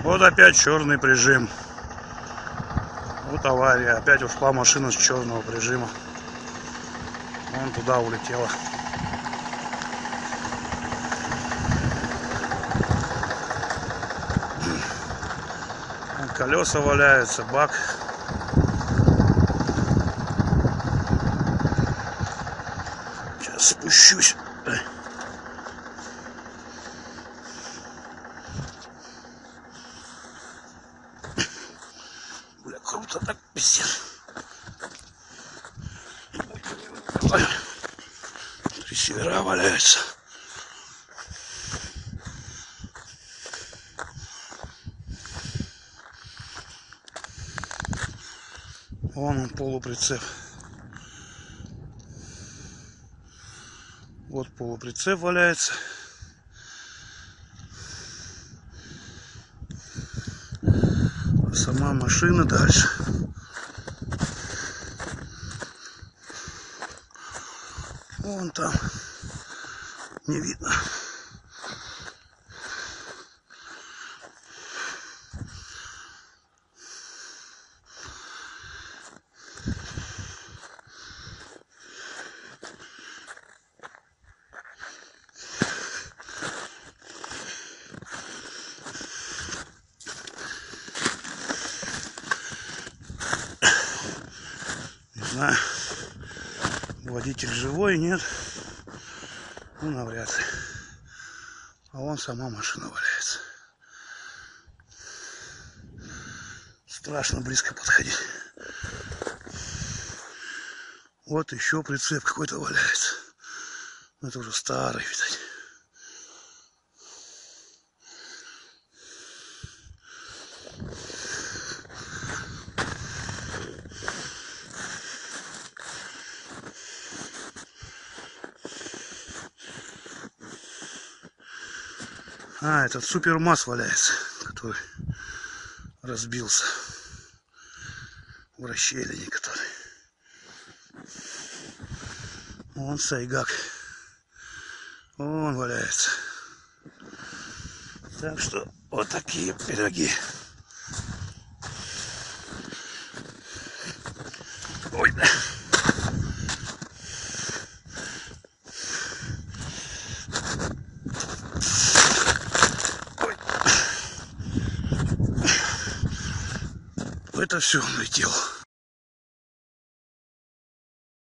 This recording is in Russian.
Вот опять черный прижим. Вот авария. Опять ушла машина с черного прижима. Вон туда улетела. Вон колеса валяются, бак. Сейчас спущусь. Бля, круто так, пиздец. Ресивера валяются. Вон он, полуприцеп. Вот полуприцеп валяется. А сама машина дальше. Вон там. Не видно. Не знаю, водитель живой, нет. Ну, навряд ли. А вон сама машина валяется. Страшно близко подходить. Вот еще прицеп какой-то валяется. Это уже старый, видать. А, этот супермаз валяется, который разбился в расщелине, который. Вон Сайгак. Вон валяется. Так что вот такие пироги. Ой, да. Это все он летел.